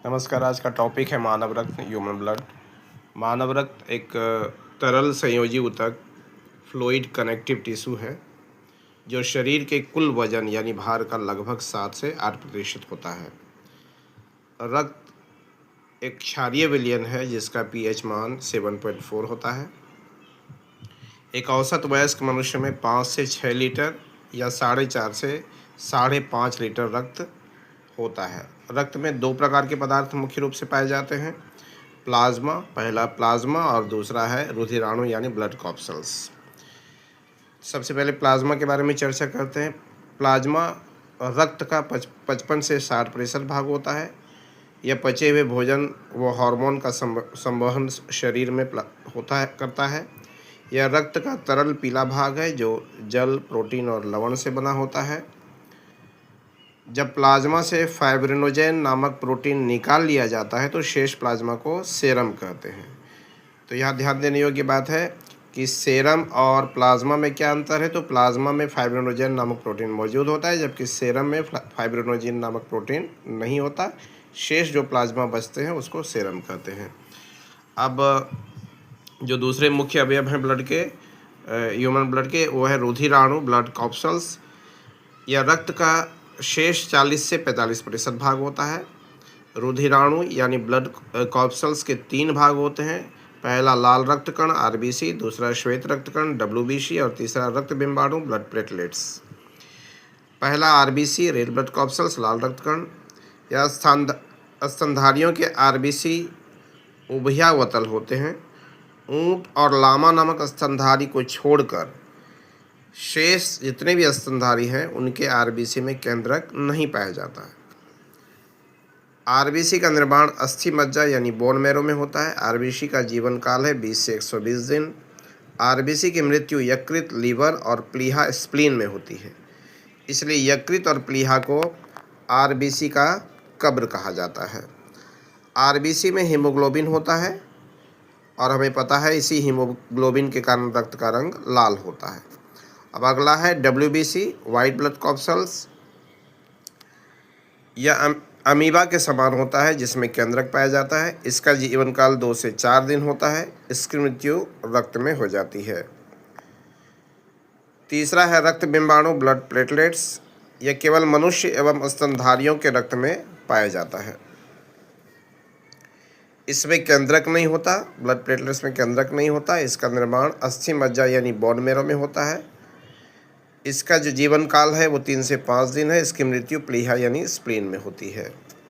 नमस्कार। आज का टॉपिक है मानव रक्त, ह्यूमन ब्लड। मानव रक्त एक तरल संयोजी ऊतक फ्लूइड कनेक्टिव टिश्यू है जो शरीर के कुल वजन यानी भार का लगभग 7 से 8% होता है। रक्त एक क्षारीय विलयन है जिसका पीएच मान 7.4 होता है। एक औसत वयस्क मनुष्य में 5 से 6 लीटर या 4.5 से 5.5 लीटर रक्त होता है। रक्त में दो प्रकार के पदार्थ मुख्य रूप से पाए जाते हैं। प्लाज्मा, पहला प्लाज्मा और दूसरा है रुधिराणु यानी ब्लड कॉर्पसल्स। सबसे पहले प्लाज्मा के बारे में चर्चा करते हैं। प्लाज्मा रक्त का 55 से 60% भाग होता है। यह पचे हुए भोजन व हार्मोन का संवहन शरीर में करता है। यह रक्त का तरल पीला भाग है जो जल, प्रोटीन और लवण से बना होता है। जब प्लाज्मा से फाइब्रिनोजेन नामक प्रोटीन निकाल लिया जाता है तो शेष प्लाज्मा को सेरम कहते हैं। तो यहाँ ध्यान देने योग्य बात है कि सेरम और प्लाज्मा में क्या अंतर है। तो प्लाज्मा में फाइब्रिनोजेन नामक प्रोटीन मौजूद होता है जबकि सेरम में फाइब्रिनोजेन नामक प्रोटीन नहीं होता। शेष जो प्लाज्मा बचते हैं उसको सेरम कहते हैं। अब जो दूसरे मुख्य अवयव हैं ब्लड के, ह्यूमन ब्लड के, वो है रुधिराणु ब्लड कॉर्पसल्स। यह रक्त का शेष 40 से 45% भाग होता है। रुधिराणु यानी ब्लड कॉर्पसल्स के 3 भाग होते हैं। पहला लाल रक्त कण आरबीसी, दूसरा श्वेत रक्त कण डब्ल्यूबीसी और तीसरा रक्त बिंबाणु ब्लड प्लेटलेट्स। पहला आरबीसी रेड ब्लड कॉर्पसल्स, लाल रक्त कण। यह स्तनधारियों के आरबीसी उभयावतल होते हैं। ऊंट और लामा नामक स्तनधारी को छोड़कर शेष जितने भी स्तनधारी हैं उनके आरबीसी में केंद्रक नहीं पाया जाता है। आरबीसी का निर्माण अस्थि मज्जा यानी बोन मैरो में होता है। आरबीसी का जीवन काल है 20 से 120 दिन। आरबीसी की मृत्यु यकृत, लीवर और प्लीहा स्प्लीन में होती है। इसलिए यकृत और प्लीहा को आरबीसी का कब्र कहा जाता है। आरबीसी में हीमोग्लोबिन होता है और हमें पता है इसी हीमोग्लोबिन के कारण रक्त का रंग लाल होता है। अब अगला है डब्ल्यूबीसी, वाइट ब्लड कॉर्पसल्स। यह अमीबा के समान होता है जिसमें केंद्रक पाया जाता है। इसका जीवन काल 2 से 4 दिन होता है। इसकी मृत्यु रक्त में हो जाती है। तीसरा है रक्त बिंबाणु ब्लड प्लेटलेट्स। यह केवल मनुष्य एवं स्तनधारियों के रक्त में पाया जाता है। इसमें केंद्रक नहीं होता, ब्लड प्लेटलेट्स में केंद्रक नहीं होता। इसका निर्माण अस्थि मज्जा यानी बोन मैरो में होता है। इसका जो जीवन काल है वो 3 से 5 दिन है। इसकी मृत्यु प्लीहा यानी स्प्लीन में होती है।